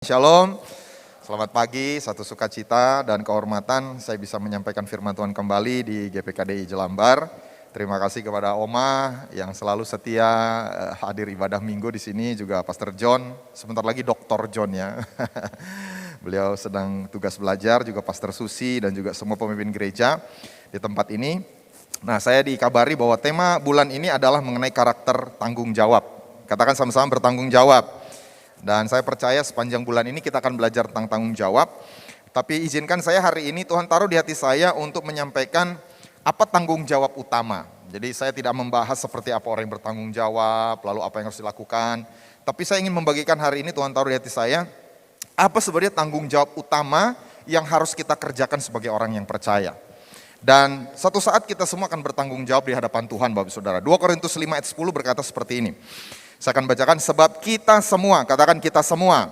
Shalom, selamat pagi, satu sukacita dan kehormatan saya bisa menyampaikan firman Tuhan kembali di GPKDI Jelambar. Terima kasih kepada Oma yang selalu setia hadir ibadah minggu di sini, juga Pastor John, sebentar lagi Dr. John ya. Beliau sedang tugas belajar, juga Pastor Susi dan juga semua pemimpin gereja di tempat ini. Nah, saya dikabari bahwa tema bulan ini adalah mengenai karakter tanggung jawab. Katakan sama-sama bertanggung jawab. Dan saya percaya sepanjang bulan ini kita akan belajar tentang tanggung jawab. Tapi izinkan saya hari ini Tuhan taruh di hati saya untuk menyampaikan apa tanggung jawab utama. Jadi saya tidak membahas seperti apa orang yang bertanggung jawab, lalu apa yang harus dilakukan. Tapi saya ingin membagikan hari ini Tuhan taruh di hati saya, apa sebenarnya tanggung jawab utama yang harus kita kerjakan sebagai orang yang percaya. Dan satu saat kita semua akan bertanggung jawab di hadapan Tuhan Bapak Saudara. 2 Korintus 5 ayat 10 berkata seperti ini. Saya akan bacakan, sebab kita semua, katakan kita semua.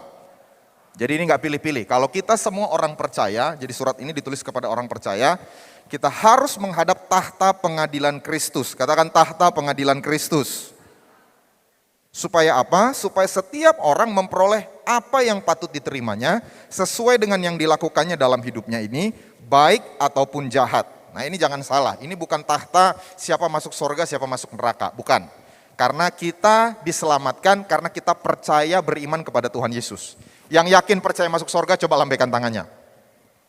Jadi ini gak pilih-pilih, kalau kita semua orang percaya, jadi surat ini ditulis kepada orang percaya, kita harus menghadap tahta pengadilan Kristus. Katakan tahta pengadilan Kristus. Supaya apa? Supaya setiap orang memperoleh apa yang patut diterimanya, sesuai dengan yang dilakukannya dalam hidupnya ini, baik ataupun jahat. Nah ini jangan salah, ini bukan tahta siapa masuk surga, siapa masuk neraka, bukan. Karena kita diselamatkan, karena kita percaya beriman kepada Tuhan Yesus. Yang yakin percaya masuk surga, coba lambaikan tangannya.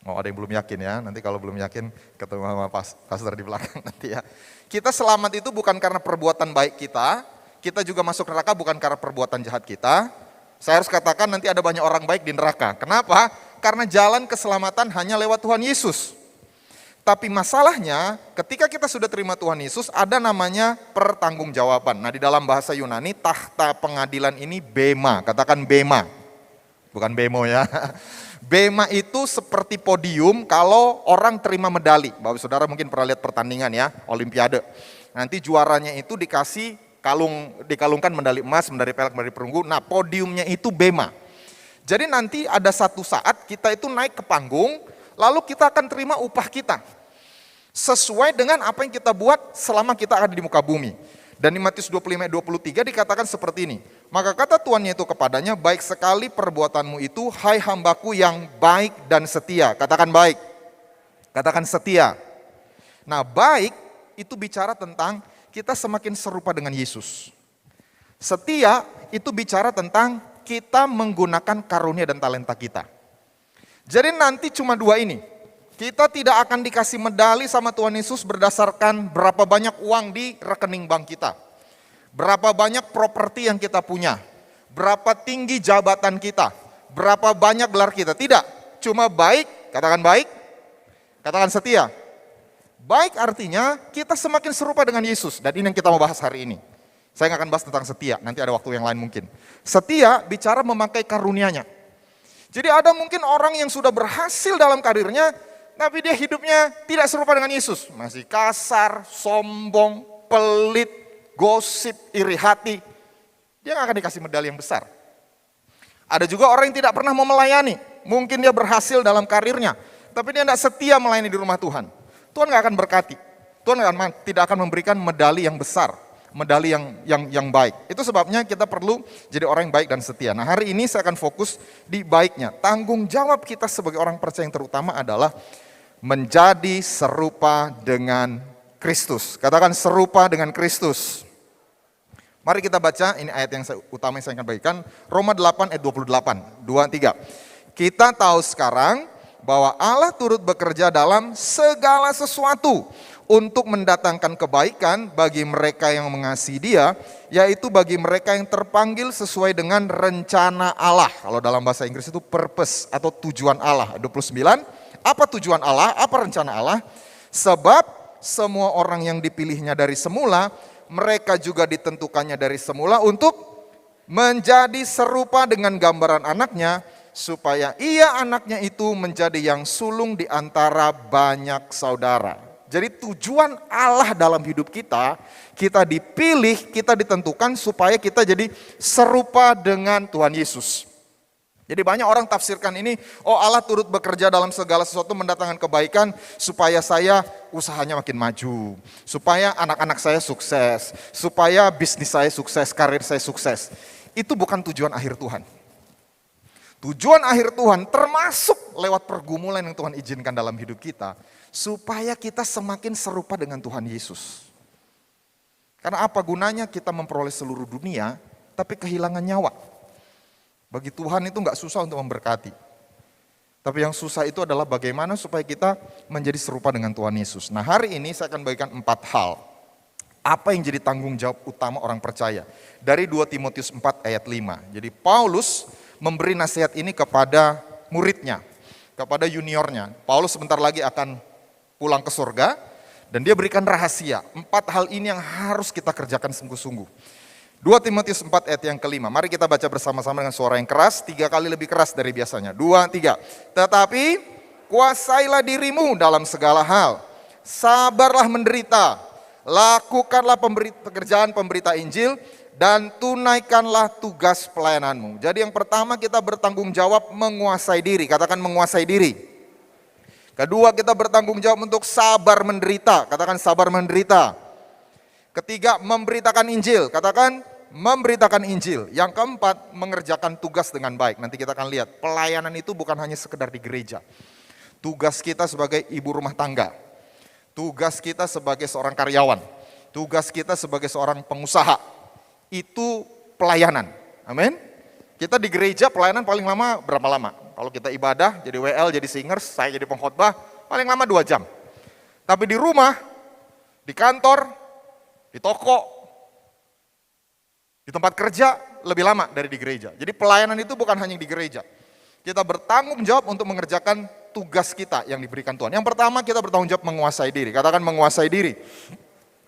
Oh ada yang belum yakin ya, nanti kalau belum yakin ketemu sama pastor di belakang nanti ya. Kita selamat itu bukan karena perbuatan baik kita juga masuk neraka bukan karena perbuatan jahat kita. Saya harus katakan nanti ada banyak orang baik di neraka. Kenapa? Karena jalan keselamatan hanya lewat Tuhan Yesus. Tapi masalahnya ketika kita sudah terima Tuhan Yesus ada namanya pertanggungjawaban. Nah di dalam bahasa Yunani tahta pengadilan ini bema, katakan bema. Bukan bemo ya. Bema itu seperti podium kalau orang terima medali. Bapak saudara mungkin pernah lihat pertandingan ya, olimpiade. Nanti juaranya itu dikalungkan medali emas, medali perak, medali perunggu. Nah podiumnya itu bema. Jadi nanti ada satu saat kita itu naik ke panggung, lalu kita akan terima upah kita. Sesuai dengan apa yang kita buat selama kita ada di muka bumi. Dan di Matius 25:23 dikatakan seperti ini. Maka kata tuannya itu kepadanya, baik sekali perbuatanmu itu, hai hambaku yang baik dan setia. Katakan baik. Katakan setia. Nah baik itu bicara tentang kita semakin serupa dengan Yesus. Setia itu bicara tentang kita menggunakan karunia dan talenta kita. Jadi nanti cuma dua ini. Kita tidak akan dikasih medali sama Tuhan Yesus berdasarkan berapa banyak uang di rekening bank kita. Berapa banyak properti yang kita punya. Berapa tinggi jabatan kita. Berapa banyak gelar kita. Tidak, cuma baik, katakan baik, katakan setia. Baik artinya kita semakin serupa dengan Yesus. Dan ini yang kita mau bahas hari ini. Saya nggak akan bahas tentang setia, nanti ada waktu yang lain mungkin. Setia bicara memakai karunia-Nya. Jadi ada mungkin orang yang sudah berhasil dalam karirnya, tapi dia hidupnya tidak serupa dengan Yesus. Masih kasar, sombong, pelit, gosip, iri hati. Dia nggak akan dikasih medali yang besar. Ada juga orang yang tidak pernah mau melayani. Mungkin dia berhasil dalam karirnya, tapi dia tidak setia melayani di rumah Tuhan. Tuhan nggak akan berkati. Tuhan tidak akan memberikan medali yang besar. Medali yang baik. Itu sebabnya kita perlu jadi orang yang baik dan setia. Nah hari ini saya akan fokus di baiknya. Tanggung jawab kita sebagai orang percaya yang terutama adalah menjadi serupa dengan Kristus. Katakan serupa dengan Kristus. Mari kita baca, ini ayat yang utama yang saya akan bagikan. Roma 8 ayat 28, 2-3. Kita tahu sekarang bahwa Allah turut bekerja dalam segala sesuatu untuk mendatangkan kebaikan bagi mereka yang mengasihi Dia, yaitu bagi mereka yang terpanggil sesuai dengan rencana Allah. Kalau dalam bahasa Inggris itu purpose atau tujuan Allah. 29, apa tujuan Allah, apa rencana Allah? Sebab semua orang yang dipilihnya dari semula, mereka juga ditentukannya dari semula untuk menjadi serupa dengan gambaran anaknya, supaya ia anaknya itu menjadi yang sulung di antara banyak saudara. Jadi tujuan Allah dalam hidup kita dipilih, kita ditentukan supaya kita jadi serupa dengan Tuhan Yesus. Jadi banyak orang tafsirkan ini, oh Allah turut bekerja dalam segala sesuatu mendatangkan kebaikan supaya saya usahanya makin maju. Supaya anak-anak saya sukses, supaya bisnis saya sukses, karir saya sukses. Itu bukan tujuan akhir Tuhan. Tujuan akhir Tuhan termasuk lewat pergumulan yang Tuhan izinkan dalam hidup kita, supaya kita semakin serupa dengan Tuhan Yesus. Karena apa gunanya kita memperoleh seluruh dunia, tapi kehilangan nyawa? Bagi Tuhan itu nggak susah untuk memberkati. Tapi yang susah itu adalah bagaimana supaya kita menjadi serupa dengan Tuhan Yesus. Nah, hari ini saya akan bagikan 4 hal. Apa yang jadi tanggung jawab utama orang percaya? Dari 2 Timotius 4 ayat 5. Jadi Paulus memberi nasihat ini kepada muridnya, kepada juniornya. Paulus sebentar lagi akan pulang ke surga, dan dia berikan rahasia. 4 hal ini yang harus kita kerjakan sungguh-sungguh. 2 Timotius 4 ayat yang kelima. Mari kita baca bersama-sama dengan suara yang keras, 3 kali lebih keras dari biasanya. 2, 3. Tetapi kuasailah dirimu dalam segala hal. Sabarlah menderita. Lakukanlah pekerjaan pemberita Injil dan tunaikanlah tugas pelayananmu. Jadi yang pertama kita bertanggung jawab menguasai diri. Katakan menguasai diri. Kedua kita bertanggung jawab untuk sabar menderita. Katakan sabar menderita. Ketiga memberitakan Injil. Katakan memberitakan Injil. Yang keempat mengerjakan tugas dengan baik. Nanti kita akan lihat pelayanan itu bukan hanya sekedar di gereja. Tugas kita sebagai ibu rumah tangga. Tugas kita sebagai seorang karyawan. Tugas kita sebagai seorang pengusaha. Itu pelayanan. Amin. Kita di gereja pelayanan paling lama berapa lama? Kalau kita ibadah, jadi WL, jadi singers, saya jadi pengkhotbah, paling lama 2 jam. Tapi di rumah, di kantor, di toko, di tempat kerja, lebih lama dari di gereja. Jadi pelayanan itu bukan hanya di gereja. Kita bertanggung jawab untuk mengerjakan tugas kita yang diberikan Tuhan. Yang pertama kita bertanggung jawab menguasai diri. Katakan menguasai diri.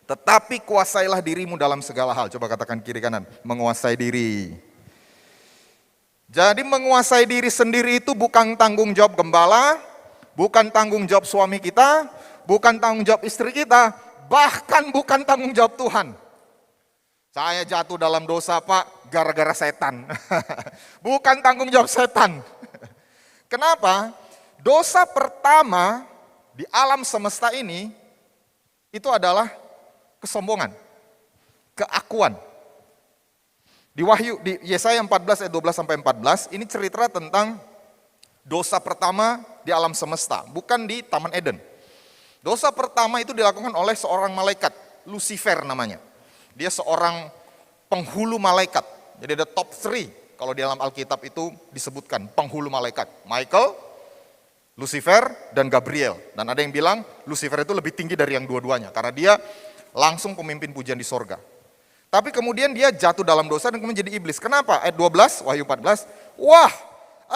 Tetapi kuasailah dirimu dalam segala hal. Coba katakan kiri kanan, menguasai diri. Jadi menguasai diri sendiri itu bukan tanggung jawab gembala, bukan tanggung jawab suami kita, bukan tanggung jawab istri kita, bahkan bukan tanggung jawab Tuhan. Saya jatuh dalam dosa Pak, gara-gara setan. Bukan tanggung jawab setan. Kenapa? Dosa pertama di alam semesta ini, itu adalah kesombongan, keakuan. Di Yesaya 14 ayat 12 sampai 14, ini cerita tentang dosa pertama di alam semesta, bukan di Taman Eden. Dosa pertama itu dilakukan oleh seorang malaikat, Lucifer namanya. Dia seorang penghulu malaikat. Jadi ada top 3 kalau di dalam Alkitab itu disebutkan penghulu malaikat. Michael, Lucifer, dan Gabriel. Dan ada yang bilang Lucifer itu lebih tinggi dari yang dua-duanya karena dia langsung pemimpin pujian di sorga. Tapi kemudian dia jatuh dalam dosa dan kemudian jadi iblis. Kenapa? Ayat 12, Wahyu 14. Wah,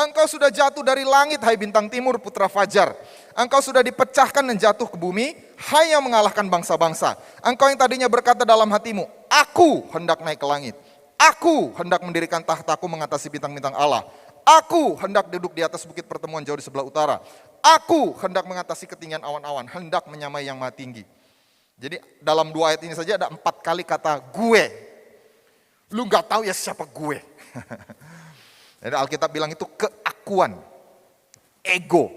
engkau sudah jatuh dari langit, hai bintang timur, putra fajar. Engkau sudah dipecahkan dan jatuh ke bumi, hai yang mengalahkan bangsa-bangsa. Engkau yang tadinya berkata dalam hatimu, aku hendak naik ke langit. Aku hendak mendirikan tahtaku mengatasi bintang-bintang Allah. Aku hendak duduk di atas bukit pertemuan jauh di sebelah utara. Aku hendak mengatasi ketinggian awan-awan, hendak menyamai yang maha tinggi. Jadi dalam 2 ayat ini saja ada 4 kali kata gue. Lu gak tahu ya siapa gue. Jadi Alkitab bilang itu keakuan, ego.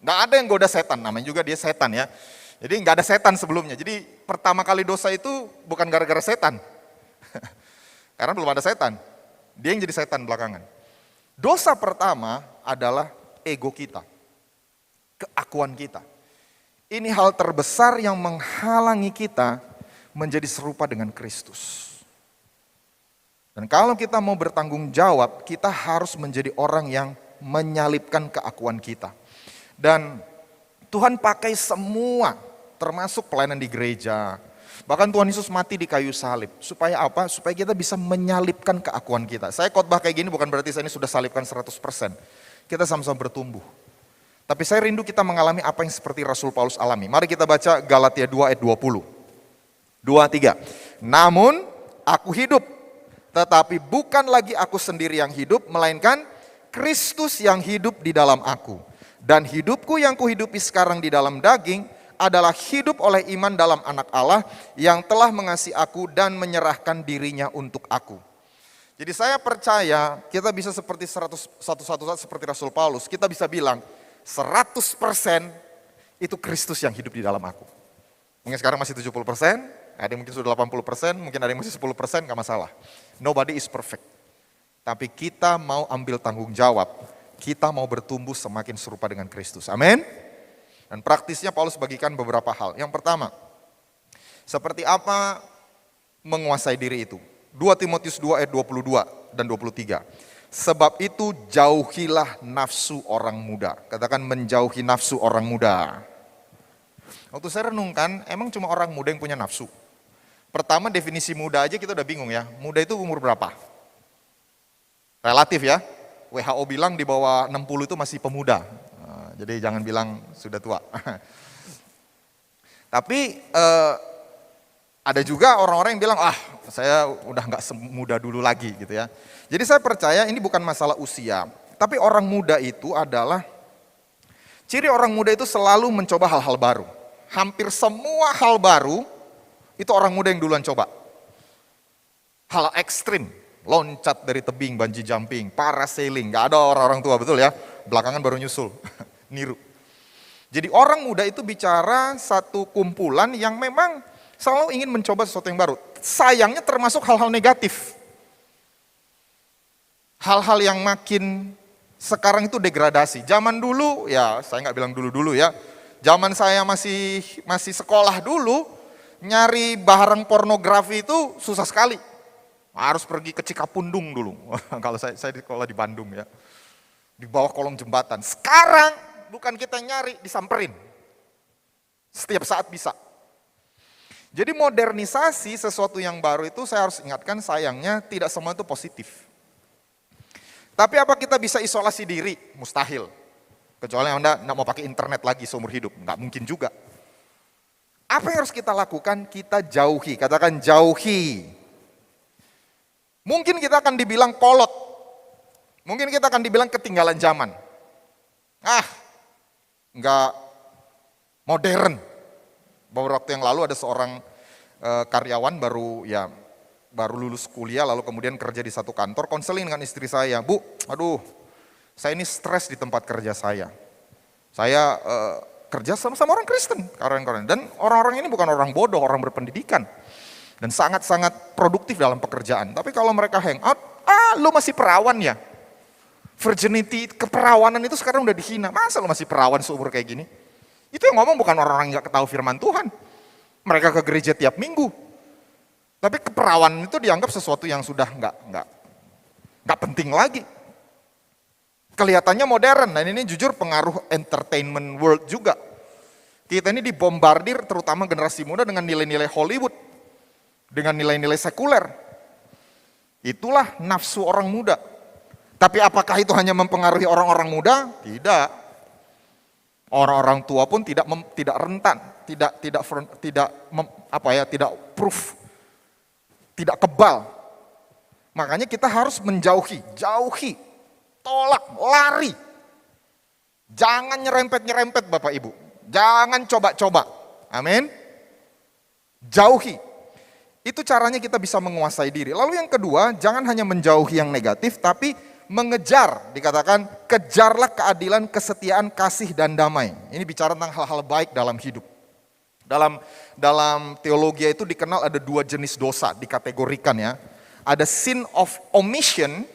Gak ada yang goda setan, namanya juga dia setan ya. Jadi gak ada setan sebelumnya. Jadi pertama kali dosa itu bukan gara-gara setan. Karena belum ada setan. Dia yang jadi setan belakangan. Dosa pertama adalah ego kita, keakuan kita. Ini hal terbesar yang menghalangi kita menjadi serupa dengan Kristus. Dan kalau kita mau bertanggung jawab, kita harus menjadi orang yang menyalipkan keakuan kita. Dan Tuhan pakai semua, termasuk pelayanan di gereja. Bahkan Tuhan Yesus mati di kayu salib. Supaya apa? Supaya kita bisa menyalipkan keakuan kita. Saya khotbah kayak gini bukan berarti saya ini sudah salibkan 100%. Kita sama-sama bertumbuh. Tapi saya rindu kita mengalami apa yang seperti Rasul Paulus alami. Mari kita baca Galatia 2 ayat 20. 2-3. Namun aku hidup, tetapi bukan lagi aku sendiri yang hidup, melainkan Kristus yang hidup di dalam aku. Dan hidupku yang kuhidupi sekarang di dalam daging adalah hidup oleh iman dalam anak Allah yang telah mengasihi aku dan menyerahkan dirinya untuk aku. Jadi saya percaya kita bisa seperti 100% seperti Rasul Paulus. Kita bisa bilang 100% itu Kristus yang hidup di dalam aku. Mungkin sekarang masih 70%, ada yang mungkin sudah 80%, mungkin ada yang masih 10%, gak masalah. Nobody is perfect. Tapi kita mau ambil tanggung jawab, kita mau bertumbuh semakin serupa dengan Kristus. Amin. Dan praktisnya Paulus bagikan beberapa hal. Yang pertama, seperti apa menguasai diri itu? 2 Timotius 2 ayat 22 dan 23. Sebab itu jauhilah nafsu orang muda. Katakan menjauhi nafsu orang muda. Waktu saya renungkan, emang cuma orang muda yang punya nafsu? Pertama definisi muda aja kita udah bingung ya. Muda itu umur berapa? Relatif ya. WHO bilang di bawah 60 itu masih pemuda. Jadi jangan bilang sudah tua. Tapi ada juga orang-orang yang bilang, saya udah nggak semuda dulu lagi gitu ya. Jadi saya percaya ini bukan masalah usia. Tapi orang muda itu adalah, ciri orang muda itu selalu mencoba hal-hal baru. Hampir semua hal baru, itu orang muda yang duluan coba. Hal ekstrim, loncat dari tebing, bungee jumping, parasailing, gak ada orang-orang tua, betul ya. Belakangan baru nyusul, niru. Jadi orang muda itu bicara satu kumpulan yang memang selalu ingin mencoba sesuatu yang baru. Sayangnya termasuk hal-hal negatif. Hal-hal yang makin sekarang itu degradasi. Zaman dulu, ya saya nggak bilang dulu-dulu ya. Zaman saya masih sekolah dulu, nyari barang pornografi itu susah sekali. Harus pergi ke Cikapundung dulu. Kalau saya di sekolah di Bandung ya. Di bawah kolong jembatan. Sekarang bukan kita nyari, disamperin. Setiap saat bisa. Jadi modernisasi sesuatu yang baru itu saya harus ingatkan sayangnya tidak semua itu positif. Tapi apa kita bisa isolasi diri? Mustahil. Kecuali Anda nggak mau pakai internet lagi seumur hidup. Nggak mungkin juga. Apa yang harus kita lakukan? Kita jauhi. Katakan jauhi. Mungkin kita akan dibilang kolot. Mungkin kita akan dibilang ketinggalan zaman. Nggak modern. Beberapa waktu yang lalu ada seorang karyawan baru lulus kuliah lalu kemudian kerja di satu kantor, konseling dengan istri saya, Bu, saya ini stres di tempat kerja saya. Saya kerja sama orang Kristen, dan orang-orang ini bukan orang bodoh, orang berpendidikan. Dan sangat-sangat produktif dalam pekerjaan. Tapi kalau mereka hangout, lu masih perawan ya? Virginity, keperawanan itu sekarang udah dihina. Masa lu masih perawan seumur kayak gini? Itu yang ngomong bukan orang-orang yang gak tahu firman Tuhan. Mereka ke gereja tiap minggu. Tapi keperawanan itu dianggap sesuatu yang sudah nggak penting lagi. Kelihatannya modern, dan ini jujur pengaruh entertainment world juga. Kita ini dibombardir terutama generasi muda dengan nilai-nilai Hollywood. Dengan nilai-nilai sekuler. Itulah nafsu orang muda. Tapi apakah itu hanya mempengaruhi orang-orang muda? Tidak. Orang-orang tua pun tidak rentan, tidak proof, tidak kebal. Makanya kita harus menjauhi, tolak, lari. Jangan nyerempet Bapak Ibu. Jangan coba-coba. Amin. Jauhi. Itu caranya kita bisa menguasai diri. Lalu yang kedua, jangan hanya menjauhi yang negatif, tapi mengejar, dikatakan kejarlah keadilan, kesetiaan, kasih, dan damai. Ini bicara tentang hal-hal baik dalam hidup. Dalam teologi itu dikenal ada 2 jenis dosa, dikategorikan ya. Ada sin of omission,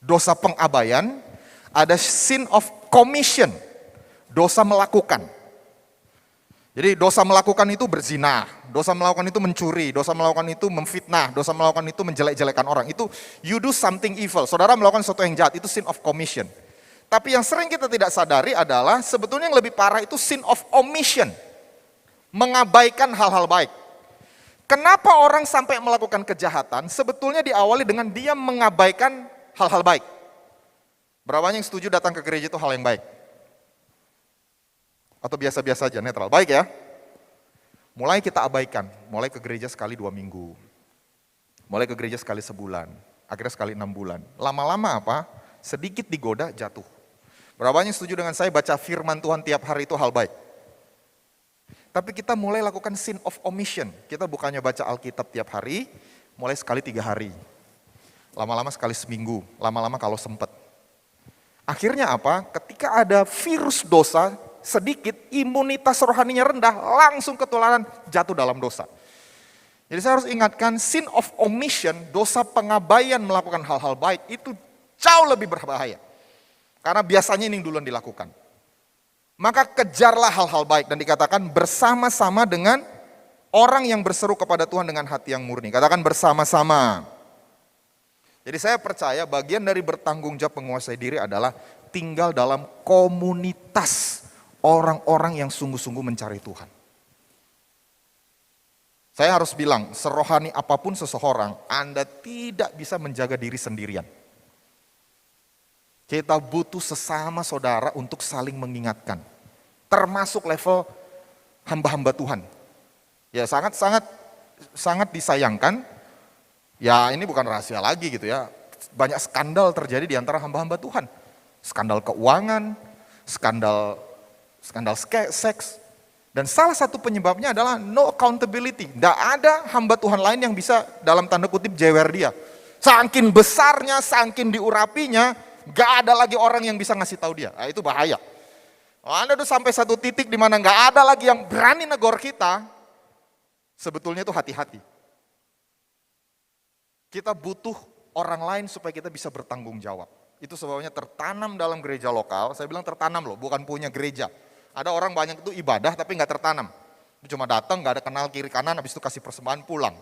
dosa pengabaian. Ada sin of commission, dosa melakukan. Jadi dosa melakukan itu berzina, dosa melakukan itu mencuri, dosa melakukan itu memfitnah, dosa melakukan itu menjelek-jelekan orang. Itu you do something evil, saudara melakukan sesuatu yang jahat, itu sin of commission. Tapi yang sering kita tidak sadari adalah sebetulnya yang lebih parah itu sin of omission. Mengabaikan hal-hal baik. Kenapa orang sampai melakukan kejahatan? Sebetulnya diawali dengan dia mengabaikan hal-hal baik. Berapa yang setuju datang ke gereja itu hal yang baik? Atau biasa-biasa aja, netral. Baik ya. Mulai kita abaikan, mulai ke gereja sekali 2 minggu. Mulai ke gereja sekali sebulan, akhirnya sekali 6 bulan. Lama-lama apa? Sedikit digoda, jatuh. Berapa yang setuju dengan saya baca firman Tuhan tiap hari itu hal baik? Tapi kita mulai lakukan sin of omission. Kita bukannya baca Alkitab tiap hari, mulai sekali 3 hari. Lama-lama sekali seminggu, lama-lama kalau sempat. Akhirnya apa? Ketika ada virus dosa, sedikit, imunitas rohaninya rendah, langsung ketularan, jatuh dalam dosa. Jadi saya harus ingatkan, sin of omission, dosa pengabaian melakukan hal-hal baik itu jauh lebih berbahaya. Karena biasanya ini yang duluan dilakukan. Maka kejarlah hal-hal baik dan dikatakan bersama-sama dengan orang yang berseru kepada Tuhan dengan hati yang murni. Katakan bersama-sama. Jadi saya percaya bagian dari bertanggung jawab menguasai diri adalah tinggal dalam komunitas orang-orang yang sungguh-sungguh mencari Tuhan. Saya harus bilang, serohani apapun seseorang, Anda tidak bisa menjaga diri sendirian. Kita butuh sesama saudara untuk saling mengingatkan. Termasuk level hamba-hamba Tuhan. Ya sangat disayangkan, ya ini bukan rahasia lagi gitu ya. Banyak skandal terjadi di antara hamba-hamba Tuhan. Skandal keuangan, skandal seks. Dan salah satu penyebabnya adalah no accountability. Tidak ada hamba Tuhan lain yang bisa dalam tanda kutip jewer dia. Saking besarnya, saking diurapinya, gak ada lagi orang yang bisa ngasih tahu dia. Nah, itu bahaya. Anda udah sampai satu titik di mana gak ada lagi yang berani negor kita, sebetulnya itu hati-hati. Kita butuh orang lain supaya kita bisa bertanggung jawab. Itu sebabnya tertanam dalam gereja lokal, saya bilang tertanam loh, bukan punya gereja. Ada orang banyak itu ibadah tapi nggak tertanam. Cuma datang, nggak ada kenal kiri kanan, habis itu kasih persembahan pulang.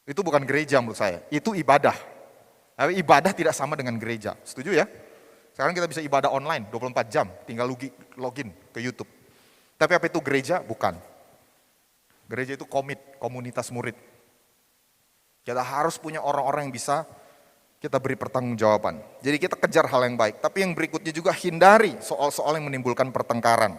Itu bukan gereja menurut saya, itu ibadah. Tapi ibadah tidak sama dengan gereja, setuju ya? Sekarang kita bisa ibadah online 24 jam, tinggal login ke YouTube. Tapi apa itu gereja? Bukan. Gereja itu komunitas murid. Kita harus punya orang-orang yang bisa kita beri pertanggungjawaban. Jadi kita kejar hal yang baik. Tapi yang berikutnya juga hindari soal-soal yang menimbulkan pertengkaran.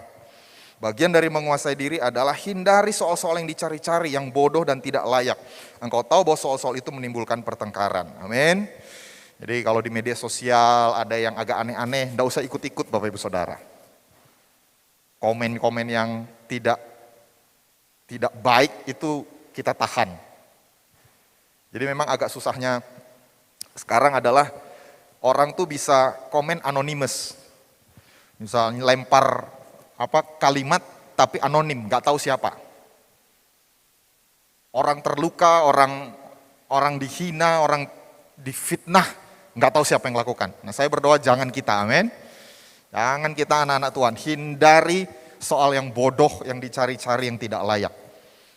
Bagian dari menguasai diri adalah hindari soal-soal yang dicari-cari, yang bodoh dan tidak layak. Engkau tahu bahwa soal-soal itu menimbulkan pertengkaran. Amin. Jadi kalau di media sosial ada yang agak aneh-aneh, enggak usah ikut-ikut Bapak Ibu Saudara. Komen-komen yang tidak baik itu kita tahan. Jadi memang agak susahnya sekarang adalah orang tuh bisa komen anonymous. Misalnya lempar kalimat tapi anonim, nggak tahu siapa. Orang terluka, orang dihina, orang difitnah, nggak tahu siapa yang lakukan. Nah saya berdoa jangan kita, amin. Jangan kita anak-anak Tuhan, hindari soal yang bodoh, yang dicari-cari, yang tidak layak.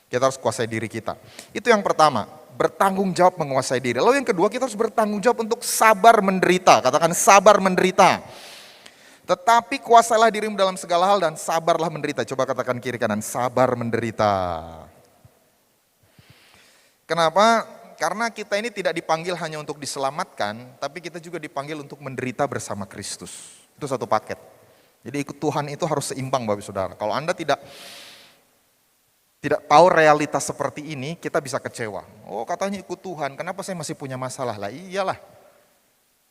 Kita harus kuasai diri kita. Itu yang pertama. Bertanggung jawab menguasai diri. Lalu yang kedua kita harus bertanggung jawab untuk sabar menderita. Katakan sabar menderita. Tetapi kuasailah dirimu dalam segala hal dan sabarlah menderita. Coba katakan kiri kanan, sabar menderita. Kenapa? Karena kita ini tidak dipanggil hanya untuk diselamatkan, tapi kita juga dipanggil untuk menderita bersama Kristus. Itu satu paket. Jadi ikut Tuhan itu harus seimbang Bapak Saudara. Kalau Anda tidak tahu realitas seperti ini, kita bisa kecewa. Oh katanya ikut Tuhan, kenapa saya masih punya masalah? Lah iyalah.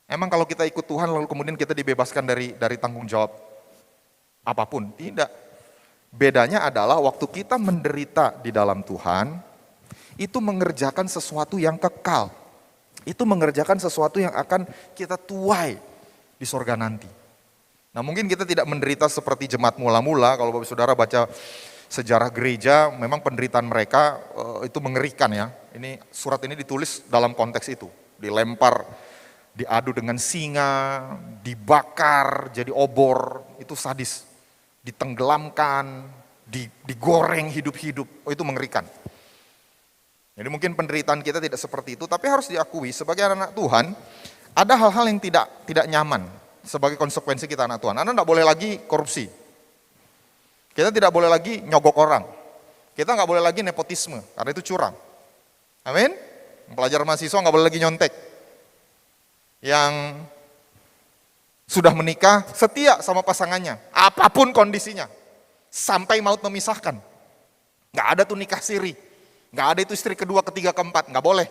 Emang kalau kita ikut Tuhan lalu kemudian kita dibebaskan dari tanggung jawab apapun? Tidak. Bedanya adalah waktu kita menderita di dalam Tuhan, itu mengerjakan sesuatu yang kekal. Itu mengerjakan sesuatu yang akan kita tuai di sorga nanti. Nah mungkin kita tidak menderita seperti jemaat mula-mula, kalau Bapak Saudara baca sejarah gereja, memang penderitaan mereka itu mengerikan ya. Ini surat ini ditulis dalam konteks itu. Dilempar, diadu dengan singa, dibakar, jadi obor, itu sadis. Ditenggelamkan, digoreng hidup-hidup, itu mengerikan. Jadi mungkin penderitaan kita tidak seperti itu, tapi harus diakui sebagai anak Tuhan, ada hal-hal yang tidak nyaman sebagai konsekuensi kita anak Tuhan. Anda tidak boleh lagi korupsi. Kita tidak boleh lagi nyogok orang. Kita nggak boleh lagi nepotisme, karena itu curang. Amin? Pelajar mahasiswa nggak boleh lagi nyontek. Yang sudah menikah setia sama pasangannya, apapun kondisinya, sampai maut memisahkan. Nggak ada tuh nikah siri, nggak ada itu istri kedua, ketiga, keempat, nggak boleh.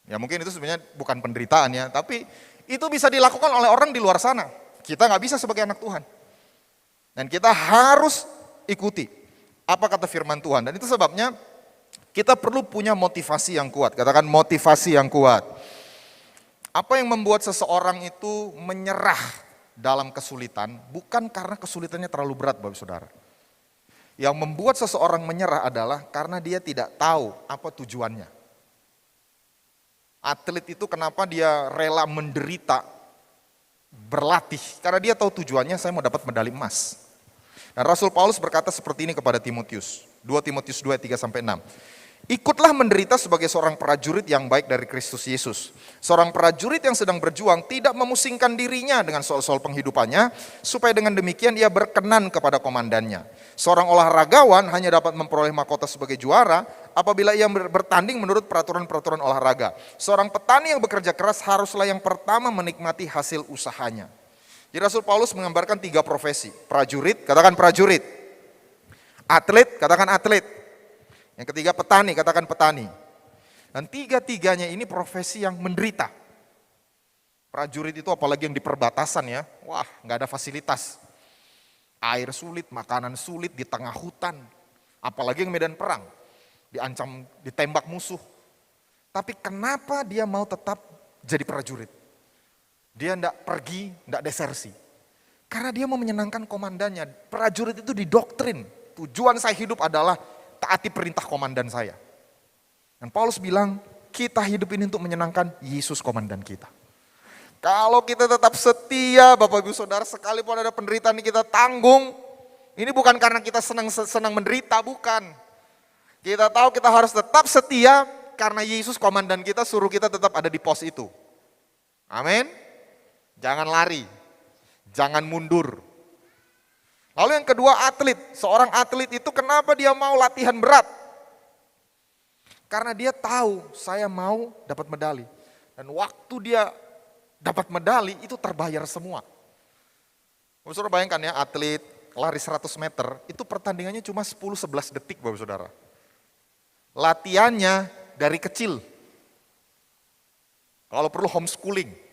Ya mungkin itu sebenarnya bukan penderitaan ya, tapi itu bisa dilakukan oleh orang di luar sana. Kita nggak bisa sebagai anak Tuhan. Dan kita harus ikuti apa kata firman Tuhan. Dan itu sebabnya kita perlu punya motivasi yang kuat. Katakan motivasi yang kuat. Apa yang membuat seseorang itu menyerah dalam kesulitan bukan karena kesulitannya terlalu berat Bapak Saudara. Yang membuat seseorang menyerah adalah karena dia tidak tahu apa tujuannya. Atlet itu kenapa dia rela menderita, berlatih, karena dia tahu tujuannya, saya mau dapat medali emas. Dan Rasul Paulus berkata seperti ini kepada Timotius, 2 Timotius 2, 3-6. Ikutlah menderita sebagai seorang prajurit yang baik dari Kristus Yesus. Seorang prajurit yang sedang berjuang tidak memusingkan dirinya dengan soal-soal penghidupannya, supaya dengan demikian ia berkenan kepada komandannya. Seorang olahragawan hanya dapat memperoleh mahkota sebagai juara apabila ia bertanding menurut peraturan-peraturan olahraga. Seorang petani yang bekerja keras haruslah yang pertama menikmati hasil usahanya. Jadi Rasul Paulus menggambarkan 3 profesi. Prajurit, katakan prajurit. Atlet, katakan atlet. Yang ketiga petani, katakan petani. Dan 3-tiganya ini profesi yang menderita. Prajurit itu apalagi yang di perbatasan ya, wah nggak ada fasilitas. Air sulit, makanan sulit di tengah hutan. Apalagi yang medan perang, diancam ditembak musuh. Tapi kenapa dia mau tetap jadi prajurit? Dia tidak pergi, tidak desersi. Karena dia mau menyenangkan komandannya. Prajurit itu didoktrin. Tujuan saya hidup adalah taati perintah komandan saya. Dan Paulus bilang, kita hidup ini untuk menyenangkan Yesus komandan kita. Kalau kita tetap setia, Bapak Ibu Saudara, sekalipun ada penderitaan ini kita tanggung. Ini bukan karena kita senang menderita, bukan. Kita tahu kita harus tetap setia karena Yesus komandan kita suruh kita tetap ada di pos itu. Amin. Jangan lari, jangan mundur. Lalu yang kedua atlet, seorang atlet itu kenapa dia mau latihan berat? Karena dia tahu saya mau dapat medali. Dan waktu dia dapat medali itu terbayar semua. Saudara bayangkan ya, atlet lari 100 meter itu pertandingannya cuma 10-11 detik Bapak Saudara. Latihannya dari kecil. Kalau perlu homeschooling.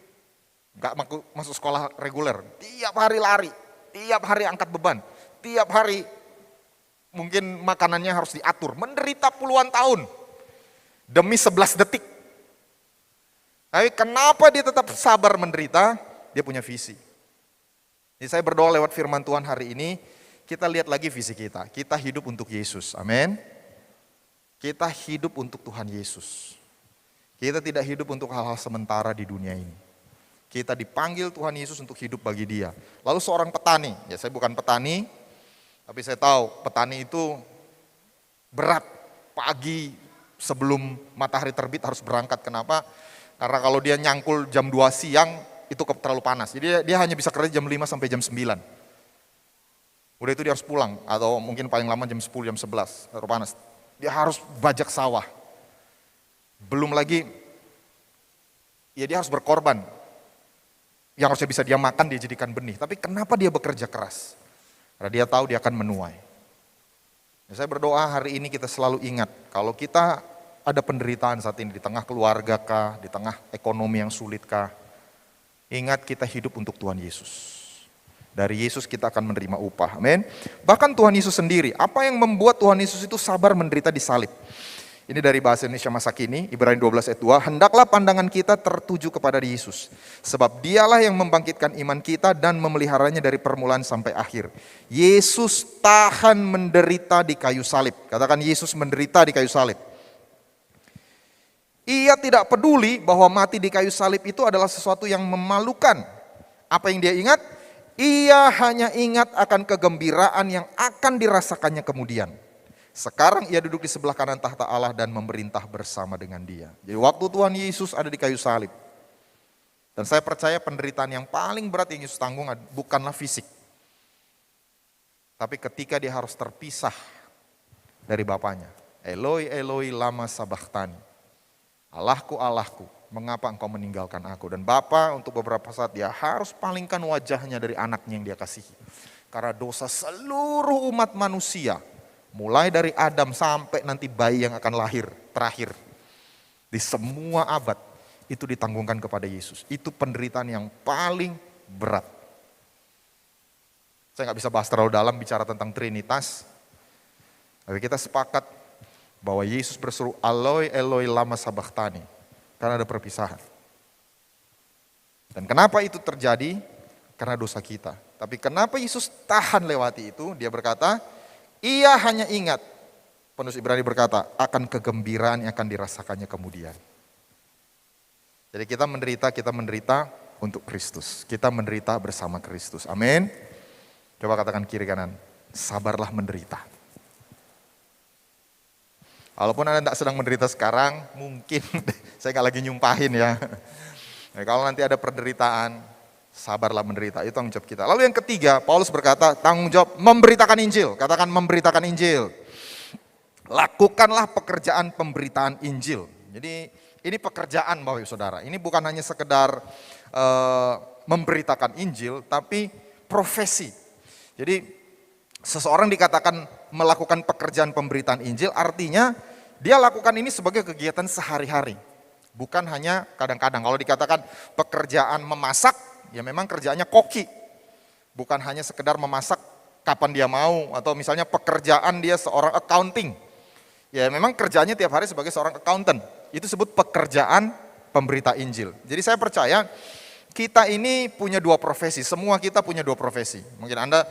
Gak masuk sekolah reguler, tiap hari lari, tiap hari angkat beban, tiap hari mungkin makanannya harus diatur, menderita puluhan tahun demi 11 detik. Tapi kenapa dia tetap sabar menderita? Dia punya visi. Jadi saya berdoa lewat firman Tuhan hari ini, kita lihat lagi visi kita. Kita hidup untuk Yesus, amin. Kita hidup untuk Tuhan Yesus. Kita tidak hidup untuk hal-hal sementara di dunia ini. Kita dipanggil Tuhan Yesus untuk hidup bagi Dia. Lalu seorang petani, ya saya bukan petani, tapi saya tahu petani itu berat. Pagi sebelum matahari terbit harus berangkat. Kenapa? Karena kalau dia nyangkul jam 2 siang, itu terlalu panas. Jadi dia hanya bisa kerja jam 5 sampai jam 9. Udah itu dia harus pulang, atau mungkin paling lama jam 10, jam 11, terlalu panas. Dia harus bajak sawah. Belum lagi, ya dia harus berkorban. Yang harusnya bisa dia makan, dia jadikan benih. Tapi kenapa dia bekerja keras? Karena dia tahu dia akan menuai. Ya, saya berdoa hari ini kita selalu ingat, kalau kita ada penderitaan saat ini, di tengah keluarga kah, di tengah ekonomi yang sulit kah, ingat kita hidup untuk Tuhan Yesus. Dari Yesus kita akan menerima upah, amin. Bahkan Tuhan Yesus sendiri, apa yang membuat Tuhan Yesus itu sabar menderita di salib? Ini dari bahasa Indonesia masa kini, Ibrani 12 ayat 2, hendaklah pandangan kita tertuju kepada Yesus. Sebab dialah yang membangkitkan iman kita dan memeliharanya dari permulaan sampai akhir. Yesus tahan menderita di kayu salib. Katakan Yesus menderita di kayu salib. Ia tidak peduli bahwa mati di kayu salib itu adalah sesuatu yang memalukan. Apa yang dia ingat? Ia hanya ingat akan kegembiraan yang akan dirasakannya kemudian. Sekarang ia duduk di sebelah kanan tahta Allah dan memerintah bersama dengan Dia. Jadi waktu Tuhan Yesus ada di kayu salib. Dan saya percaya penderitaan yang paling berat yang Yesus tanggung bukanlah fisik. Tapi ketika dia harus terpisah dari Bapaknya. Eloi, Eloi, lama sabachthani. Allahku, Allahku, mengapa engkau meninggalkan aku? Dan Bapa untuk beberapa saat dia harus palingkan wajahnya dari anaknya yang dia kasihi. Karena dosa seluruh umat manusia. Mulai dari Adam sampai nanti bayi yang akan lahir terakhir. Di semua abad itu ditanggungkan kepada Yesus. Itu penderitaan yang paling berat. Saya nggak bisa bahas terlalu dalam bicara tentang Trinitas. Tapi kita sepakat bahwa Yesus berseru Eloi Eloi lama sabachthani. Karena ada perpisahan. Dan kenapa itu terjadi? Karena dosa kita. Tapi kenapa Yesus tahan lewati itu? Dia berkata, Ia hanya ingat, penulis Ibrani berkata, akan kegembiraan yang akan dirasakannya kemudian. Jadi kita menderita untuk Kristus. Kita menderita bersama Kristus. Amin. Coba katakan kiri kanan, sabarlah menderita. Walaupun Anda tidak sedang menderita sekarang, mungkin saya nggak lagi nyumpahin ya. Nah, kalau nanti ada penderitaan, sabarlah menderita. Itu tanggung jawab kita. Lalu yang ketiga, Paulus berkata, tanggung jawab memberitakan Injil. Katakan memberitakan Injil. Lakukanlah pekerjaan pemberitaan Injil. Jadi ini pekerjaan Bapak Ibu Saudara. Ini bukan hanya sekedar memberitakan Injil, tapi profesi. Jadi seseorang dikatakan melakukan pekerjaan pemberitaan Injil, artinya dia lakukan ini sebagai kegiatan sehari-hari. Bukan hanya kadang-kadang. Kalau dikatakan pekerjaan memasak, ya memang kerjaannya koki. Bukan hanya sekedar memasak kapan dia mau, atau misalnya pekerjaan dia seorang accounting. Ya memang kerjanya tiap hari sebagai seorang accountant. Itu disebut pekerjaan pemberita Injil. Jadi saya percaya kita ini punya dua profesi, semua kita punya dua profesi. Mungkin Anda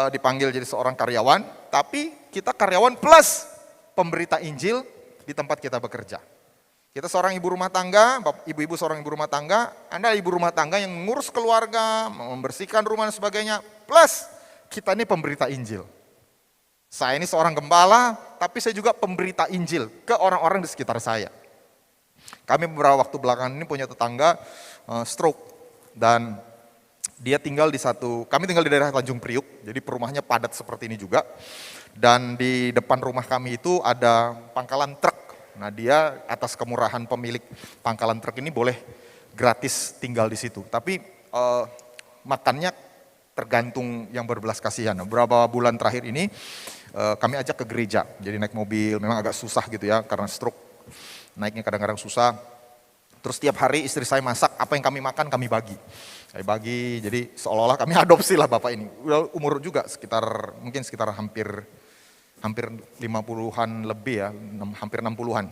dipanggil jadi seorang karyawan, tapi kita karyawan plus pemberita Injil di tempat kita bekerja. Kita seorang ibu rumah tangga, ibu-ibu seorang ibu rumah tangga, Anda ibu rumah tangga yang mengurus keluarga, membersihkan rumah dan sebagainya, plus kita ini pemberita Injil. Saya ini seorang gembala, tapi saya juga pemberita Injil ke orang-orang di sekitar saya. Kami beberapa waktu belakangan ini punya tetangga stroke, dan dia tinggal kami tinggal di daerah Tanjung Priuk, jadi perumahannya padat seperti ini juga. Dan di depan rumah kami itu ada pangkalan truk. Nah dia atas kemurahan pemilik pangkalan truk ini boleh gratis tinggal di situ. Tapi makannya tergantung yang berbelas kasihan. Beberapa bulan terakhir ini kami ajak ke gereja, jadi naik mobil, memang agak susah gitu ya karena stroke. Naiknya kadang-kadang susah. Terus tiap hari istri saya masak, apa yang kami makan kami bagi. Saya bagi, jadi seolah-olah kami adopsi lah bapak ini. Udah umur juga mungkin sekitar hampir 50-an lebih ya, hampir 60-an.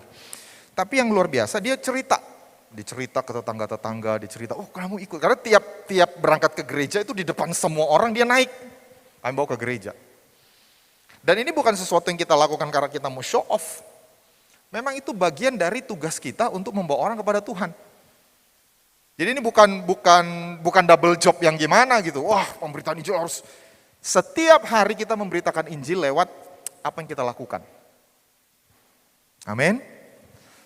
Tapi yang luar biasa dia dicerita ke tetangga-tetangga, dicerita, oh kamu ikut. Karena tiap berangkat ke gereja itu di depan semua orang dia naik. Kami bawa ke gereja. Dan ini bukan sesuatu yang kita lakukan karena kita mau show off. Memang itu bagian dari tugas kita untuk membawa orang kepada Tuhan. Jadi ini bukan double job yang gimana gitu. Wah, pemberitaan Injil harus setiap hari kita memberitakan Injil lewat apa yang kita lakukan. Amin.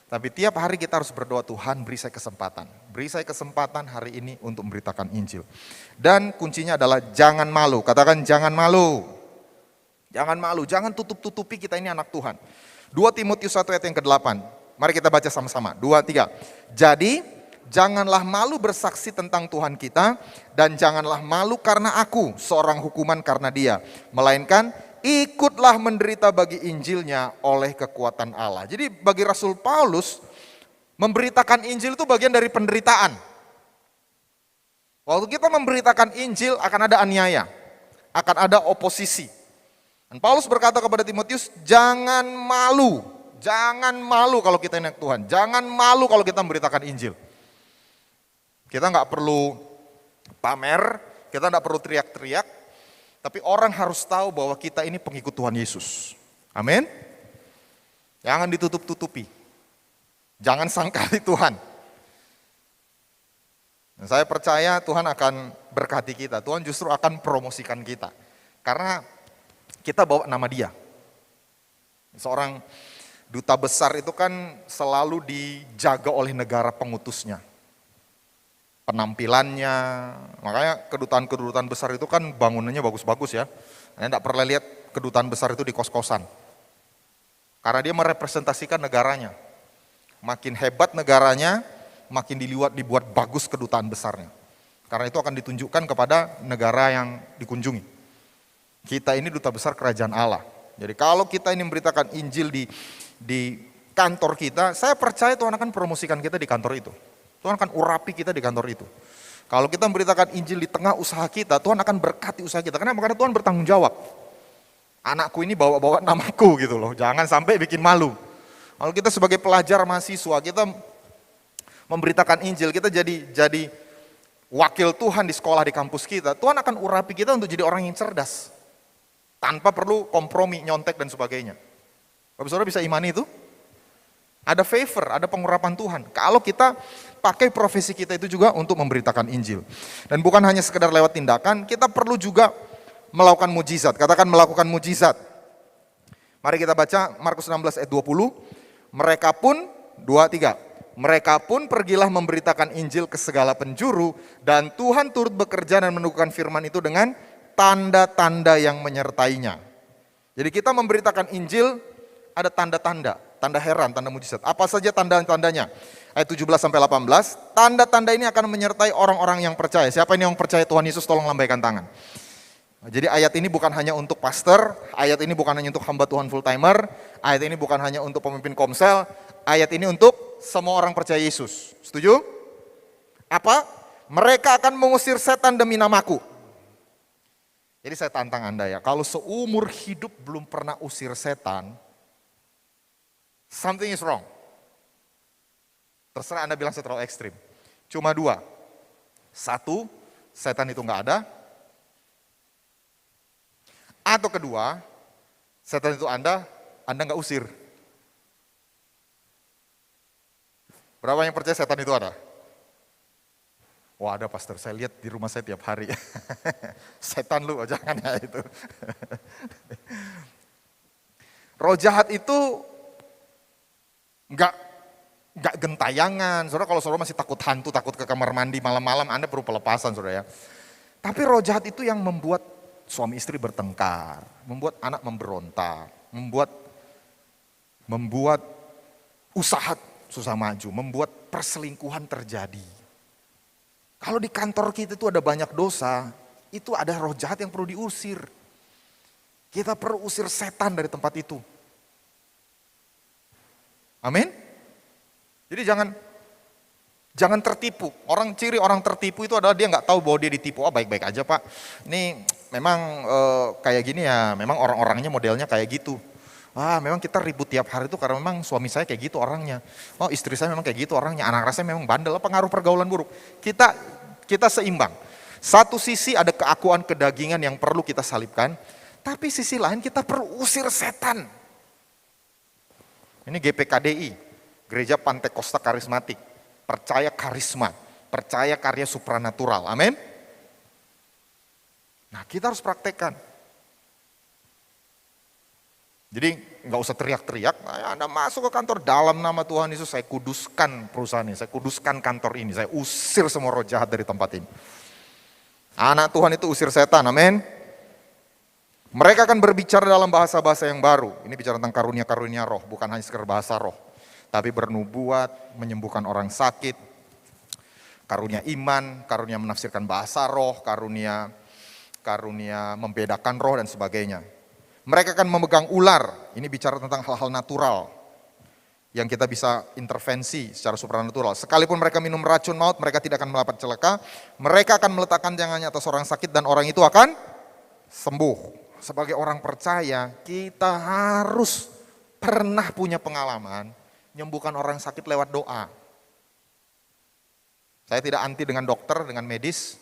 Tapi tiap hari kita harus berdoa, Tuhan beri saya kesempatan. Beri saya kesempatan hari ini untuk memberitakan Injil. Dan kuncinya adalah jangan malu. Katakan jangan malu. Jangan malu, jangan tutup-tutupi kita ini anak Tuhan. 2 Timotius 1 ayat yang ke-8. Mari kita baca sama-sama. 2, 3. Jadi janganlah malu bersaksi tentang Tuhan kita, dan janganlah malu karena aku, seorang hukuman karena dia. Melainkan ikutlah menderita bagi Injilnya oleh kekuatan Allah. Jadi bagi Rasul Paulus, memberitakan Injil itu bagian dari penderitaan. Waktu kita memberitakan Injil akan ada aniaya, akan ada oposisi. Dan Paulus berkata kepada Timotius, jangan malu kalau kita anak Tuhan. Jangan malu kalau kita memberitakan Injil. Kita nggak perlu pamer, kita nggak perlu teriak-teriak, tapi orang harus tahu bahwa kita ini pengikut Tuhan Yesus. Amin. Jangan ditutup-tutupi. Jangan sangkali Tuhan. Dan saya percaya Tuhan akan berkati kita. Tuhan justru akan promosikan kita. Karena kita bawa nama Dia. Seorang duta besar itu kan selalu dijaga oleh negara pengutusnya. Penampilannya, makanya kedutaan-kedutaan besar itu kan bangunannya bagus-bagus ya. Anda tidak pernah lihat kedutaan besar itu di kos-kosan. Karena dia merepresentasikan negaranya. Makin hebat negaranya, makin dibuat bagus kedutaan besarnya. Karena itu akan ditunjukkan kepada negara yang dikunjungi. Kita ini duta besar kerajaan Allah. Jadi kalau kita ini memberitakan Injil di kantor kita, saya percaya Tuhan akan promosikan kita di kantor itu. Tuhan akan urapi kita di kantor itu. Kalau kita memberitakan Injil di tengah usaha kita, Tuhan akan berkati usaha kita. Kenapa? Karena Tuhan bertanggung jawab. Anakku ini bawa-bawa namaku gitu loh. Jangan sampai bikin malu. Kalau kita sebagai pelajar mahasiswa, kita memberitakan Injil, kita jadi wakil Tuhan di sekolah di kampus kita. Tuhan akan urapi kita untuk jadi orang yang cerdas. tanpa perlu kompromi, nyontek dan sebagainya. Bapak Saudara bisa imani itu? Ada favor, ada pengurapan Tuhan. Kalau kita pakai profesi kita itu juga untuk memberitakan Injil. Dan bukan hanya sekedar lewat tindakan, kita perlu juga melakukan mujizat. Katakan melakukan mujizat. Mari kita baca Markus 16 ayat 20. Mereka pun, 23. Mereka pun pergilah memberitakan Injil ke segala penjuru, dan Tuhan turut bekerja dan menukar firman itu dengan tanda-tanda yang menyertainya. Jadi kita memberitakan Injil, ada tanda-tanda, tanda heran, tanda mujizat. Apa saja tanda-tandanya? Ayat 17 sampai 18, tanda-tanda ini akan menyertai orang-orang yang percaya. Siapa ini yang percaya Tuhan Yesus? Tolong lambaikan tangan. Jadi ayat ini bukan hanya untuk pastor, ayat ini bukan hanya untuk hamba Tuhan full timer, ayat ini bukan hanya untuk pemimpin komsel, ayat ini untuk semua orang percaya Yesus. Setuju? Apa? Mereka akan mengusir setan demi namaku. Jadi saya tantang Anda ya, kalau seumur hidup belum pernah usir setan, something is wrong. Terserah Anda bilang saya terlalu ekstrim. Cuma dua. Satu, setan itu nggak ada. Atau kedua, setan itu Anda nggak usir. Berapa yang percaya setan itu ada? Wah ada pastor, saya lihat di rumah saya tiap hari. Setan lu, jangan ya itu. Roh jahat itu nggak gentayangan. Saudara kalau saudara masih takut hantu, takut ke kamar mandi malam-malam, Anda perlu pelepasan saudara ya. Tapi roh jahat itu yang membuat suami istri bertengkar, membuat anak memberontak, membuat usaha susah maju, membuat perselingkuhan terjadi. Kalau di kantor kita itu ada banyak dosa, itu ada roh jahat yang perlu diusir. Kita perlu usir setan dari tempat itu. Amin? Jadi jangan tertipu. Ciri orang tertipu itu adalah dia nggak tahu bahwa dia ditipu. Oh baik-baik aja Pak. Ini memang kayak gini ya, memang orang-orangnya modelnya kayak gitu. Wah memang kita ribut tiap hari itu karena memang suami saya kayak gitu orangnya. Oh istri saya memang kayak gitu orangnya, anak saya memang bandel, pengaruh pergaulan buruk. Kita seimbang. Satu sisi ada keakuan kedagingan yang perlu kita salibkan, tapi sisi lain kita perlu usir setan. Ini GPKDI, Gereja Pantekosta Karismatik. Percaya karisma, percaya karya supranatural, amin. Nah kita harus praktekkan. Jadi nggak usah teriak-teriak, Anda masuk ke kantor dalam nama Tuhan Yesus, saya kuduskan perusahaan ini, saya kuduskan kantor ini, saya usir semua roh jahat dari tempat ini. Anak Tuhan itu usir setan, amin. Mereka akan berbicara dalam bahasa-bahasa yang baru, ini bicara tentang karunia-karunia roh, bukan hanya sekedar bahasa roh. Tapi bernubuat, menyembuhkan orang sakit, karunia iman, karunia menafsirkan bahasa roh, karunia membedakan roh dan sebagainya. Mereka akan memegang ular, ini bicara tentang hal-hal natural yang kita bisa intervensi secara supranatural. Sekalipun mereka minum racun maut, mereka tidak akan mendapat celaka. Mereka akan meletakkan tangannya atas orang sakit dan orang itu akan sembuh. Sebagai orang percaya, kita harus pernah punya pengalaman menyembuhkan orang sakit lewat doa. Saya tidak anti dengan dokter, dengan medis.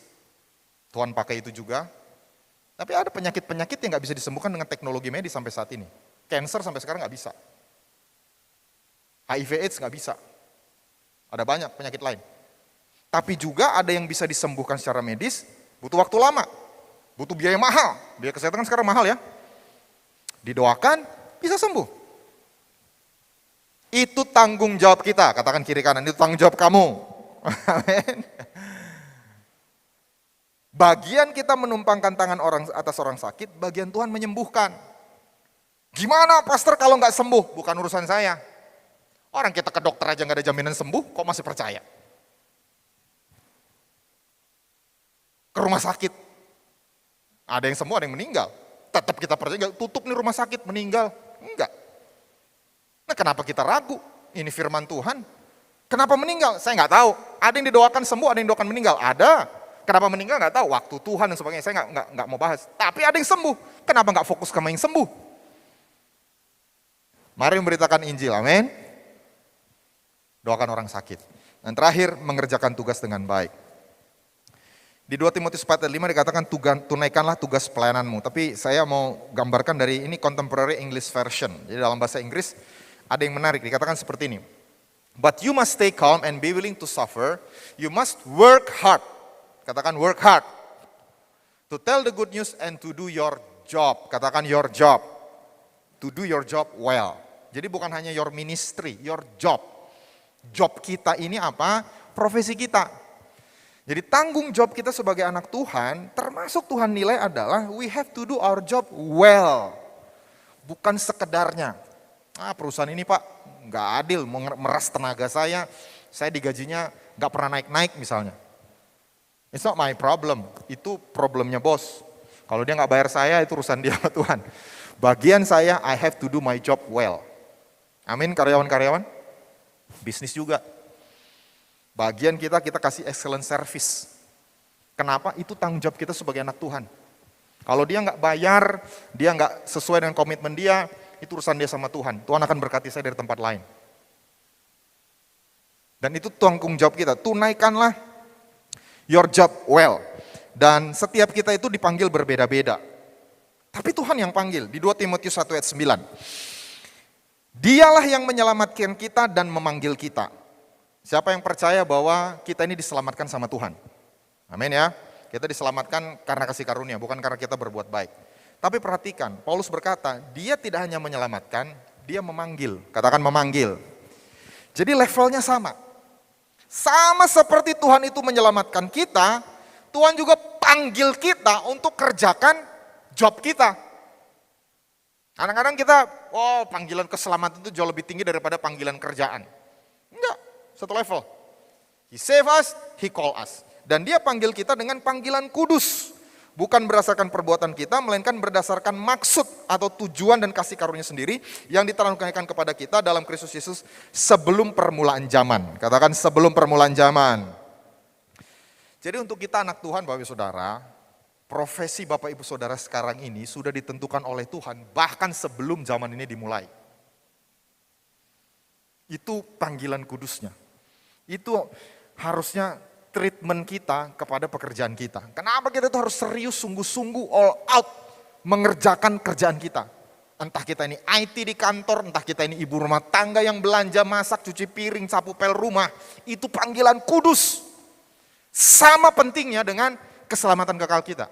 Tuhan pakai itu juga. Tapi ada penyakit-penyakit yang nggak bisa disembuhkan dengan teknologi medis sampai saat ini. Cancer sampai sekarang nggak bisa. HIV AIDS nggak bisa. Ada banyak penyakit lain. Tapi juga ada yang bisa disembuhkan secara medis, butuh waktu lama. Butuh biaya mahal. Biaya kesehatan kan sekarang mahal ya. Didoakan, bisa sembuh. Itu tanggung jawab kita, katakan kiri kanan, itu tanggung jawab kamu. Amin. Bagian kita menumpangkan tangan orang atas orang sakit, bagian Tuhan menyembuhkan. Gimana pastor kalau nggak sembuh? Bukan urusan saya. Orang kita ke dokter aja nggak ada jaminan sembuh, kok masih percaya? Ke rumah sakit, ada yang sembuh, ada yang meninggal. Tetap kita percaya, tutup nih rumah sakit, meninggal. Enggak. Nah kenapa kita ragu? Ini firman Tuhan. Kenapa meninggal? Saya nggak tahu. Ada yang didoakan sembuh, ada yang didoakan meninggal. Ada. Kenapa meninggal nggak tahu, waktu Tuhan dan sebagainya, saya nggak mau bahas. Tapi ada yang sembuh, kenapa nggak fokus ke yang sembuh? Mari memberitakan Injil, amin. Doakan orang sakit. Dan terakhir, mengerjakan tugas dengan baik. Di 2 Timotius 4 ayat 5 dikatakan tunaikanlah tugas pelayananmu. Tapi saya mau gambarkan dari ini contemporary English version. Jadi dalam bahasa Inggris ada yang menarik, dikatakan seperti ini. But you must stay calm and be willing to suffer. You must work hard. Katakan work hard. To tell the good news and to do your job. Katakan your job. To do your job well. Jadi bukan hanya your ministry, your job. Job kita ini apa? Profesi kita. Jadi tanggung jawab kita sebagai anak Tuhan, termasuk Tuhan nilai adalah we have to do our job well. Bukan sekedarnya. Perusahaan ini Pak, nggak adil, meras tenaga saya digajinya nggak pernah naik-naik misalnya. It's not my problem, itu problemnya bos. Kalau dia nggak bayar saya, itu urusan dia sama Tuhan. Bagian saya, I have to do my job well. Amin karyawan-karyawan? Bisnis juga. Bagian kita kasih excellent service. Kenapa? Itu tanggung jawab kita sebagai anak Tuhan. Kalau dia nggak bayar, dia nggak sesuai dengan komitmen dia, itu urusan dia sama Tuhan. Tuhan akan berkati saya dari tempat lain. Dan itu tanggung jawab kita. Tunaikanlah your job well. Dan setiap kita itu dipanggil berbeda-beda. Tapi Tuhan yang panggil. Di 2 Timotius 1 ayat 9. Dialah yang menyelamatkan kita dan memanggil kita. Siapa yang percaya bahwa kita ini diselamatkan sama Tuhan? Amin ya. Kita diselamatkan karena kasih karunia, bukan karena kita berbuat baik. Tapi perhatikan, Paulus berkata, dia tidak hanya menyelamatkan, dia memanggil. Katakan memanggil. Jadi levelnya sama. Sama seperti Tuhan itu menyelamatkan kita, Tuhan juga panggil kita untuk kerjakan job kita. Kadang-kadang kita, panggilan keselamatan itu jauh lebih tinggi daripada panggilan kerjaan. Enggak. Satu level. He save us, he call us. Dan dia panggil kita dengan panggilan kudus. Bukan berdasarkan perbuatan kita, melainkan berdasarkan maksud atau tujuan dan kasih karunia sendiri yang diterangkan kepada kita dalam Kristus Yesus sebelum permulaan zaman. Katakan sebelum permulaan zaman. Jadi untuk kita anak Tuhan Bapak Ibu Saudara, profesi Bapak Ibu Saudara sekarang ini sudah ditentukan oleh Tuhan bahkan sebelum zaman ini dimulai. Itu panggilan kudusnya. Itu harusnya treatment kita kepada pekerjaan kita. Kenapa kita itu harus serius, sungguh-sungguh, all out mengerjakan kerjaan kita. Entah kita ini IT di kantor, entah kita ini ibu rumah tangga yang belanja, masak, cuci piring, sapu pel rumah. Itu panggilan kudus. Sama pentingnya dengan keselamatan kekal kita.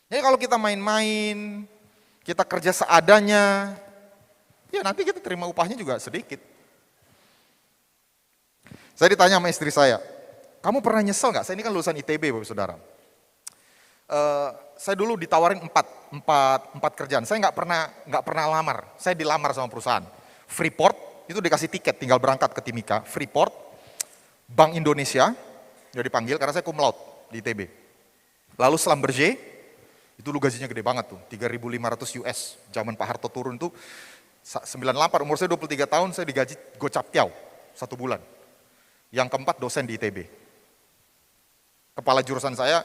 Jadi kalau kita main-main, kita kerja seadanya, ya nanti kita terima upahnya juga sedikit. Saya ditanya sama istri saya, kamu pernah nyesel nggak? Saya ini kan lulusan ITB Bapak Saudara. Saya dulu ditawarin empat kerjaan. Saya nggak pernah lamar. Saya dilamar sama perusahaan. Freeport itu dikasih tiket, tinggal berangkat ke Timika. Freeport, Bank Indonesia, jadi dipanggil karena saya cum laude di ITB. Lalu Schlumberger, itu lu gajinya gede banget tuh, 3.500 US. Zaman Pak Harto turun tuh 98, umur saya 23 tahun, saya digaji gocap tiaw 1 bulan. Yang keempat dosen di ITB. Kepala jurusan saya,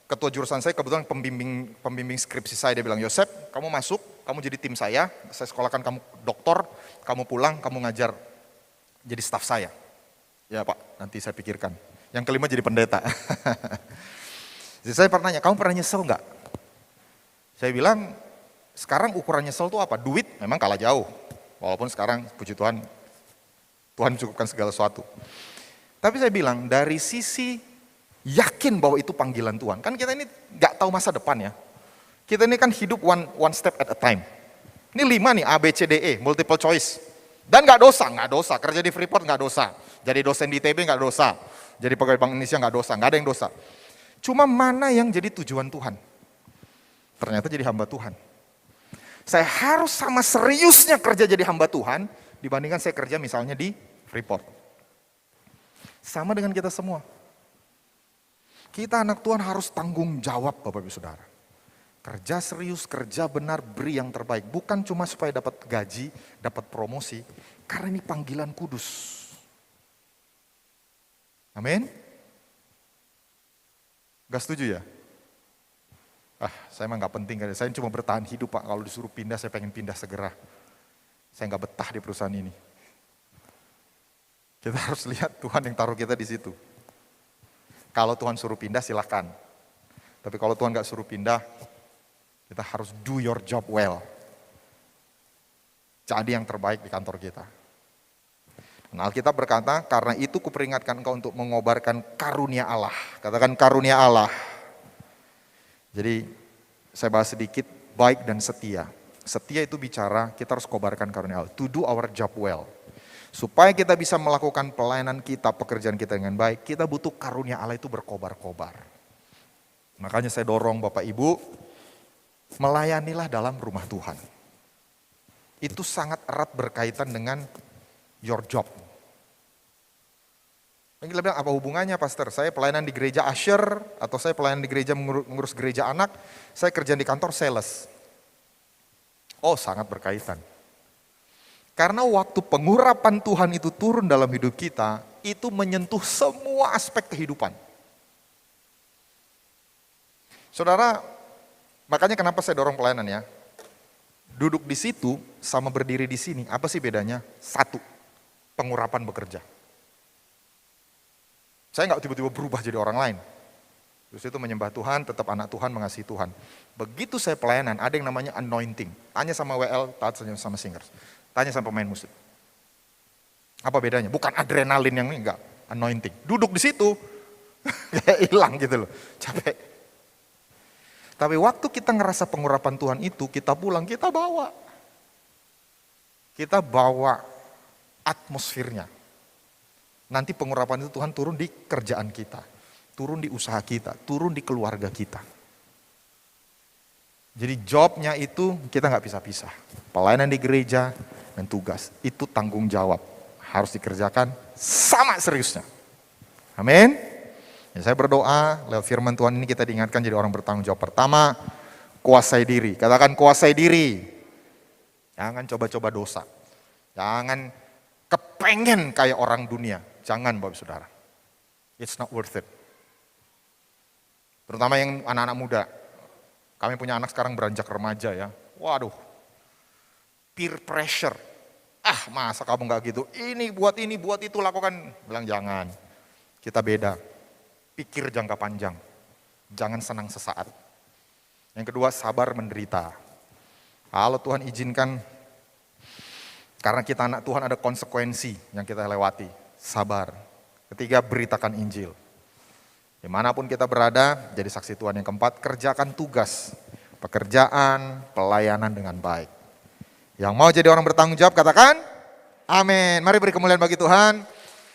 ketua jurusan saya kebetulan pembimbing skripsi saya, dia bilang, Yosep, kamu masuk, kamu jadi tim saya sekolahkan kamu doktor, kamu pulang, kamu ngajar jadi staf saya. Ya Pak, nanti saya pikirkan. Yang kelima jadi pendeta. Jadi saya pernah nanya, kamu pernah nyesel nggak? Saya bilang, sekarang ukuran nyesel itu apa? Duit memang kalah jauh. Walaupun sekarang, puji Tuhan, Tuhan mencukupkan segala sesuatu. Tapi saya bilang, dari sisi yakin bahwa itu panggilan Tuhan. Kan kita ini gak tahu masa depan ya. Kita ini kan hidup one step at a time. Ini 5 nih, A, B, C, D, E, multiple choice. Dan gak dosa. Kerja di Freeport gak dosa. Jadi dosen di ITB gak dosa. Jadi pegawai Bank Indonesia gak dosa. Gak ada yang dosa. Cuma mana yang jadi tujuan Tuhan? Ternyata jadi hamba Tuhan. Saya harus sama seriusnya kerja jadi hamba Tuhan, dibandingkan saya kerja misalnya di Freeport. Sama dengan kita semua. Kita anak Tuhan harus tanggung jawab Bapak Ibu Saudara. Kerja serius, kerja benar, beri yang terbaik. Bukan cuma supaya dapat gaji, dapat promosi. Karena ini panggilan kudus. Amin? Gak setuju ya? Saya emang gak penting. Saya cuma bertahan hidup Pak. Kalau disuruh pindah, saya pengen pindah segera. Saya gak betah di perusahaan ini. Kita harus lihat Tuhan yang taruh kita di situ. Kalau Tuhan suruh pindah silahkan. Tapi kalau Tuhan gak suruh pindah, kita harus do your job well. Jadi yang terbaik di kantor kita. Dan Alkitab berkata, karena itu kuperingatkan engkau untuk mengobarkan karunia Allah. Katakan karunia Allah. Jadi saya bahas sedikit, baik dan setia. Setia itu bicara, kita harus kobarkan karunia Allah. To do our job well. Supaya kita bisa melakukan pelayanan kita, pekerjaan kita dengan baik, kita butuh karunia Allah itu berkobar-kobar. Makanya saya dorong Bapak Ibu, melayanilah dalam rumah Tuhan. Itu sangat erat berkaitan dengan your job. Kita bilang, apa hubungannya pastor? Saya pelayanan di gereja usher, atau saya pelayanan di gereja mengurus gereja anak, saya kerja di kantor sales. Oh, sangat berkaitan. Karena waktu pengurapan Tuhan itu turun dalam hidup kita, itu menyentuh semua aspek kehidupan. Saudara, makanya kenapa saya dorong pelayanan ya. Duduk di situ sama berdiri di sini, apa sih bedanya? Satu, pengurapan bekerja. Saya nggak tiba-tiba berubah jadi orang lain. Terus itu menyembah Tuhan, tetap anak Tuhan, mengasihi Tuhan. Begitu saya pelayanan, ada yang namanya anointing. Tanya sama WL, tanya sama singers. Tanya sama pemain musik. Apa bedanya? Bukan adrenalin yang ini, enggak. Anointing. Duduk di situ, kayak hilang gitu loh. Capek. Tapi waktu kita ngerasa pengurapan Tuhan itu, kita pulang, kita bawa. Kita bawa atmosfernya. Nanti pengurapan itu Tuhan turun di kerjaan kita. Turun di usaha kita, turun di keluarga kita. Jadi jobnya itu kita nggak pisah-pisah. Pelayanan di gereja dan tugas, itu tanggung jawab. Harus dikerjakan sama seriusnya. Amin. Ya, saya berdoa, lewat firman Tuhan ini kita diingatkan jadi orang bertanggung jawab. Pertama, kuasai diri. Katakan kuasai diri. Jangan coba-coba dosa. Jangan kepengen kayak orang dunia. Jangan Bapak Saudara. It's not worth it. Terutama yang anak-anak muda. Kami punya anak sekarang beranjak remaja ya. Waduh, peer pressure. Ah masa kamu gak gitu, ini buat itu lakukan. Bilang jangan, kita beda. Pikir jangka panjang, jangan senang sesaat. Yang kedua, sabar menderita. Kalau Tuhan izinkan, karena kita anak Tuhan ada konsekuensi yang kita lewati. Sabar. Ketiga, beritakan Injil. Dimanapun kita berada, jadi saksi Tuhan. Yang keempat, kerjakan tugas, pekerjaan, pelayanan dengan baik. Yang mau jadi orang bertanggung jawab, katakan, amin. Mari beri kemuliaan bagi Tuhan.